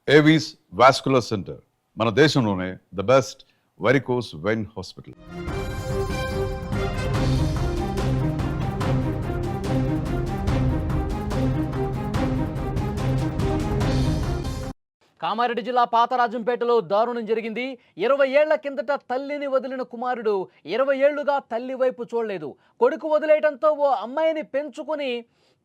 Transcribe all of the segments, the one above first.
Avis vascular centre మన దేశంలోనే the best varicose vein hospital. Kamareddy జిల్లా పాతరాజంపేటలో దారుణం జరిగింది. 20 ఏళ్ల కిందట తల్లిని వదిలిన కుమారుడు 20 ఏళ్లుగా తల్లి వైపు చూడలేదు. కొడుకు వదిలేయడంతో ఓ అమ్మాయిని పెంచుకుని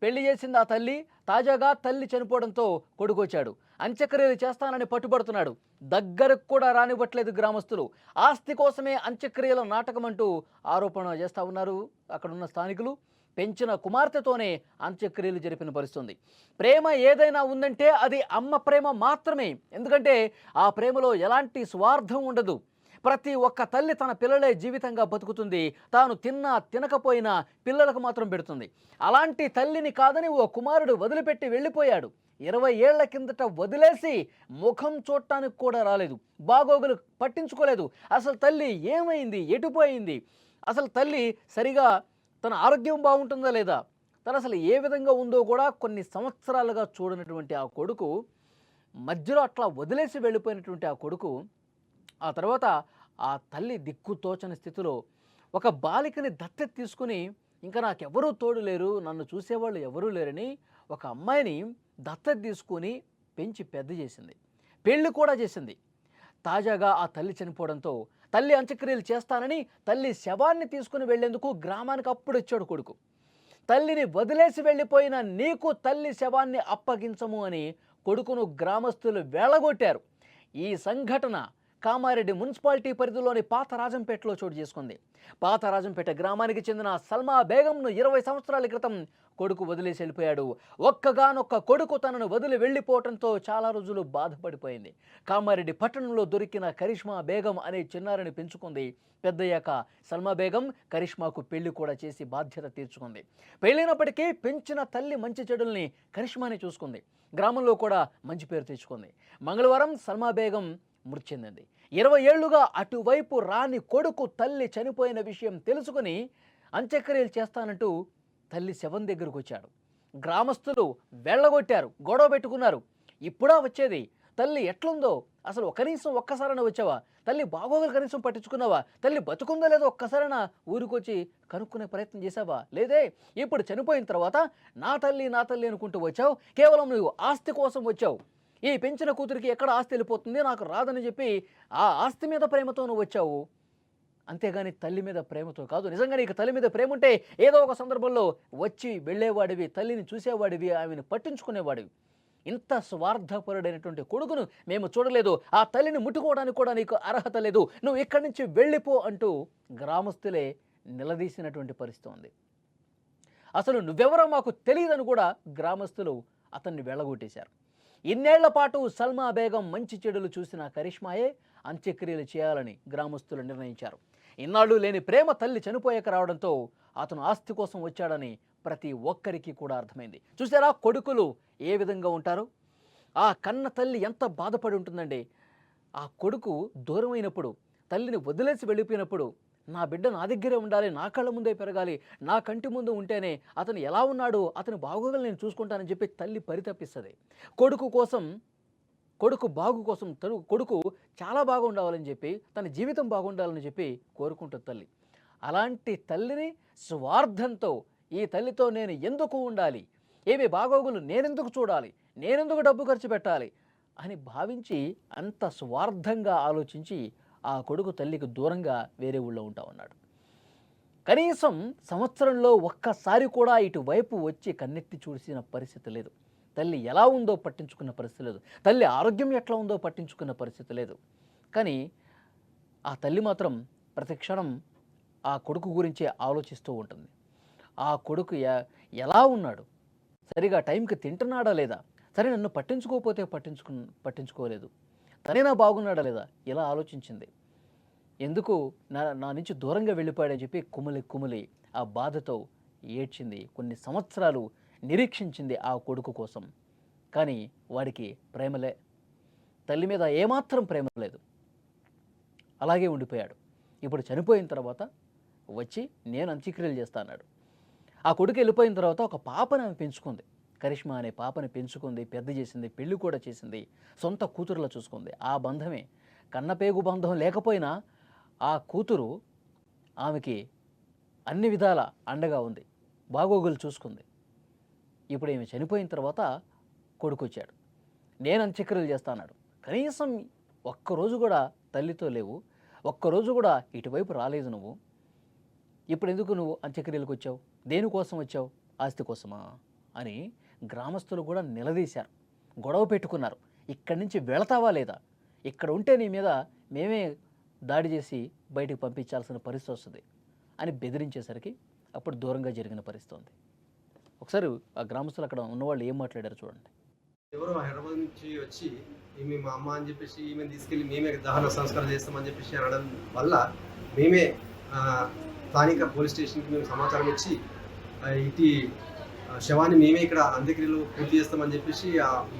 పెళ్లి చేసింది ఆ తల్లి. తాజాగా తల్లి చనిపోవడంతో కొడుకు వచ్చాడు. అంత్యక్రియలు చేస్తానని పట్టుబడుతున్నాడు. దగ్గరకు కూడా రానివ్వట్లేదు గ్రామస్తులు. ఆస్తి కోసమే అంత్యక్రియల నాటకం అంటూ ఆరోపణ చేస్తూ ఉన్నారు అక్కడున్న స్థానికులు. పెంచిన కుమార్తెతోనే అంత్యక్రియలు జరిపిన పరిస్థితుంది. ప్రేమ ఏదైనా ఉందంటే అది అమ్మ ప్రేమ మాత్రమే. ఎందుకంటే ఆ ప్రేమలో ఎలాంటి స్వార్థం ఉండదు. ప్రతి ఒక్క తల్లి తన పిల్లలే జీవితంగా బతుకుతుంది. తాను తిన్నా తినకపోయినా పిల్లలకు మాత్రం పెడుతుంది. అలాంటి తల్లిని కాదని ఓ కుమారుడు వదిలిపెట్టి వెళ్ళిపోయాడు. 20 ఏళ్ల కిందట వదిలేసి ముఖం చూడటానికి కూడా రాలేదు. బాగోగులు పట్టించుకోలేదు. అసలు తల్లి ఏమైంది, ఎటుపోయింది, అసలు తల్లి సరిగా తన ఆరోగ్యం బాగుంటుందా లేదా, తను అసలు ఏ విధంగా ఉందో కూడా కొన్ని సంవత్సరాలుగా చూడనటువంటి ఆ కొడుకు, మధ్యలో అట్లా వదిలేసి వెళ్ళిపోయినటువంటి ఆ కొడుకు, ఆ తర్వాత ఆ తల్లి దిక్కుతోచని స్థితిలో ఒక బాలికని దత్తత తీసుకుని, ఇంకా నాకెవరూ తోడు లేరు, నన్ను చూసేవాళ్ళు ఎవరూ లేరని ఒక అమ్మాయిని దత్తత తీసుకుని పెంచి పెద్ద చేసింది. పెళ్లి కూడా చేసింది. తాజాగా ఆ తల్లి చనిపోవడంతో తల్లి అంత్యక్రియలు చేస్తానని తల్లి శవాన్ని తీసుకుని వెళ్లేందుకు గ్రామానికి అప్పుడు వచ్చాడు కొడుకు. తల్లిని వదిలేసి వెళ్ళిపోయిన నీకు తల్లి శవాన్ని అప్పగించము అని కొడుకును గ్రామస్తులు వేళగొట్టారు. ఈ సంఘటన కామారెడ్డి మున్సిపాలిటీ పరిధిలోని పాతరాజంపేటలో చోటు చేసుకుంది. పాతరాజంపేట గ్రామానికి చెందిన సల్మా బేగంను 20 సంవత్సరాల క్రితం కొడుకు వదిలేసి వెళ్ళిపోయాడు. ఒక్కగానొక్క కొడుకు తనను వదిలి వెళ్ళిపోవడంతో చాలా రోజులు బాధపడిపోయింది. కామారెడ్డి పట్టణంలో దొరికిన కరిష్మా బేగం అనే చిన్నారిని పెంచుకుంది. పెద్దయ్యాక సల్మా బేగం కరిష్మాకు పెళ్లి కూడా చేసి బాధ్యత తీర్చుకుంది. పెళ్ళైనప్పటికీ పెంచిన తల్లి మంచి చెడుల్ని కరిష్మానే చూసుకుంది. గ్రామంలో కూడా మంచి పేరు తెచ్చుకుంది. మంగళవారం సల్మా బేగం మృతి చెందింది. 20 ఏళ్లుగా అటువైపు రాని కొడుకు తల్లి చనిపోయిన విషయం తెలుసుకుని అంత్యక్రియలు చేస్తానంటూ తల్లి శవం దగ్గరకు వచ్చాడు. గ్రామస్తులు వెళ్ళగొట్టారు, గొడవ పెట్టుకున్నారు. ఇప్పుడా వచ్చేది, తల్లి ఎట్లుందో అసలు కనీసం ఒక్కసారైనా వచ్చావా, తల్లి బాగోగులు కనీసం పట్టించుకున్నావా, తల్లి బతుకుందో లేదో ఒక్కసారైనా ఊరికొచ్చి కనుక్కునే ప్రయత్నం చేసావా, లేదే. ఇప్పుడు చనిపోయిన తర్వాత నా తల్లి నా తల్లి అనుకుంటూ వచ్చావు. కేవలం నువ్వు ఆస్తి కోసం వచ్చావు. ఈ పెంచిన కూతురికి ఎక్కడ ఆస్తి వెళ్ళిపోతుంది, నాకు రాదని చెప్పి ఆ ఆస్తి మీద ప్రేమతో నువ్వు వచ్చావు. అంతేగాని తల్లి మీద ప్రేమతో కాదు. నిజంగా నీకు తల్లి మీద ప్రేమ ఉంటే ఏదో ఒక సందర్భంలో వచ్చి వెళ్ళేవాడివి, తల్లిని చూసేవాడివి, ఆమెను పట్టించుకునేవాడివి. ఇంత స్వార్థపరుడైనటువంటి కొడుకును మేము చూడలేదు, ఆ తల్లిని ముట్టుకోవడానికి కూడా నీకు అర్హత లేదు, నువ్వు ఇక్కడి నుంచి వెళ్ళిపో అంటూ గ్రామస్తులే నిలదీసినటువంటి పరిస్థితి ఉంది. అసలు నువ్వెవరో మాకు తెలియదని కూడా గ్రామస్తులు అతన్ని వెళ్ళగొట్టేశారు. ఇన్నేళ్ల పాటు సల్మా బేగం మంచి చెడులు చూసిన కరిష్మాయే అంత్యక్రియలు చేయాలని గ్రామస్తులు నిర్ణయించారు. ఇన్నాళ్ళు లేని ప్రేమ తల్లి చనిపోయాక రావడంతో అతను ఆస్తి కోసం వచ్చాడని ప్రతి ఒక్కరికి కూడా అర్థమైంది. చూసారా కొడుకులు ఏ విధంగా ఉంటారు? ఆ కన్న తల్లి ఎంత బాధపడి ఉంటుందండి. ఆ కొడుకు దూరం అయినప్పుడు, తల్లిని వదిలేసి వెళ్ళిపోయినప్పుడు, నా బిడ్డ నా దగ్గరే ఉండాలి, నా కళ్ళ ముందే పెరగాలి, నా కంటి ముందు ఉంటేనే అతను ఎలా ఉన్నాడు, అతని బాగోగులు నేను చూసుకుంటానని చెప్పి తల్లి పరితపిస్తుంది. కొడుకు కోసం, కొడుకు బాగు కోసం కొడుకు చాలా బాగుండాలని చెప్పి, తన జీవితం బాగుండాలని చెప్పి కోరుకుంటుంది తల్లి. అలాంటి తల్లిని స్వార్థంతో, ఈ తల్లితో నేను ఎందుకు ఉండాలి, ఏమి బాగోగులు నేనెందుకు చూడాలి, నేనెందుకు డబ్బు ఖర్చు పెట్టాలి అని భావించి అంత స్వార్థంగా ఆలోచించి ఆ కొడుకు తల్లికి దూరంగా వేరే ఊళ్ళో ఉంటా ఉన్నాడు. కనీసం సంవత్సరంలో ఒక్కసారి కూడా ఇటువైపు వచ్చి కన్నెత్తి చూసిన పరిస్థితి లేదు. తల్లి ఎలా ఉందో పట్టించుకున్న పరిస్థితి లేదు. తల్లి ఆరోగ్యం ఎట్లా ఉందో పట్టించుకున్న పరిస్థితి లేదు. కానీ ఆ తల్లి మాత్రం ప్రతి క్షణం ఆ కొడుకు గురించే ఆలోచిస్తూ ఉంటుంది. ఆ కొడుకు ఎలా ఉన్నాడు, సరిగా టైంకి తింటున్నాడా లేదా, సరే నన్ను పట్టించుకోకపోతే పట్టించుకోలేదు, తనేనా బాగున్నాడా లేదా, ఇలా ఆలోచించింది. ఎందుకు నా నుంచి దూరంగా వెళ్ళిపోయాడని చెప్పి కుమిలి ఆ బాధతో ఏడ్చింది. కొన్ని సంవత్సరాలు నిరీక్షించింది ఆ కొడుకు కోసం. కానీ వాడికి ప్రేమలే, తల్లి మీద ఏమాత్రం ప్రేమ లేదు. అలాగే ఉండిపోయాడు. ఇప్పుడు చనిపోయిన తర్వాత వచ్చి నేను అంత్యక్రియలు చేస్తా అన్నాడు. ఆ కొడుకు వెళ్ళిపోయిన తర్వాత ఒక పాపను ఆమె పెంచుకుంది. కరిష్మా అనే పాపని పెంచుకుంది, పెద్ద చేసింది, పెళ్లి కూడా చేసింది, సొంత కూతురులా చూసుకుంది. ఆ బంధమే కన్నపేగు బంధం లేకపోయినా ఆ కూతురు ఆమెకి అన్ని విధాల అండగా ఉంది, బాగోగులు చూసుకుంది. ఇప్పుడు ఈమె చనిపోయిన తర్వాత కొడుకు వచ్చాడు, నేను అంత్యక్రియలు చేస్తా అన్నాడు. కనీసం ఒక్కరోజు కూడా తల్లితో లేవు, ఒక్కరోజు కూడా ఇటువైపు రాలేదు నువ్వు. ఇప్పుడు ఎందుకు నువ్వు అంత్యక్రియలకు వచ్చావు, దేనికోసం వచ్చావు, ఆస్తి కోసమా అని గ్రామస్తులు కూడా నిలదీశారు, గొడవ పెట్టుకున్నారు. ఇక్కడి నుంచి వెళతావా లేదా, ఇక్కడ ఉంటే నీ మీద మేమే దాడి చేసి బయటికి పంపించాల్సిన పరిస్థితి వస్తుంది అని బెదిరించేసరికి అప్పుడు దూరంగా జరిగిన పరిస్థితి ఉంది. ఒకసారి ఆ గ్రామస్తులు అక్కడ ఉన్నవాళ్ళు ఏం మాట్లాడారు చూడండి. ఎవరో హైదరాబాద్ నుంచి వచ్చి ఈమె మా అమ్మ అని చెప్పేసి ఈమెను తీసుకెళ్ళి మేమే దహన సంస్కారం చేస్తామని చెప్పేసి అనడం వల్ల మేమే స్థానిక పోలీస్ స్టేషన్కి మేము సమాచారం ఇచ్చి ఇటు శవాన్ని మేమే ఇక్కడ అంత్యక్రియలు పూర్తి చేస్తామని చెప్పేసి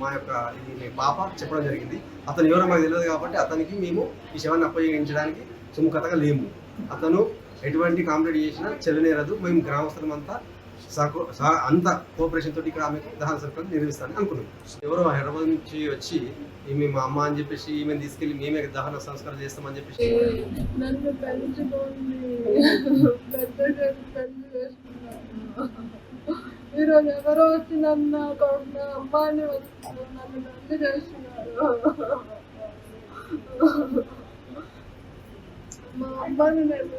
మా యొక్క ఇది మీ పాప చెప్పడం జరిగింది. అతను ఎవరో మాకు తెలియదు కాబట్టి అతనికి మేము ఈ శవాన్ని అప్పగించడానికి సుముఖతగా లేము. అతను ఎటువంటి కాంప్లైంట్ చేసినా చెల్లనేరదు. మేము గ్రామస్తులమంతా అంత కోఆపరేషన్ తోటి ఇక్కడ ఆమెకు దహన సంస్కారం నిర్వహిస్తానని అనుకున్నాం. ఎవరో హైదరాబాద్ నుంచి వచ్చి ఈమె మా అమ్మ అని చెప్పేసి ఈమెను తీసుకెళ్ళి మేమే దహన సంస్కారం చేస్తామని చెప్పేసి నన్ను పెంచుకోండి, పెళ్లి ఈరోజు ఎవరో వచ్చి నన్ను అమ్మాయిని నన్ను పెళ్లి చేస్తున్నారు. మా అమ్మాయిని నేను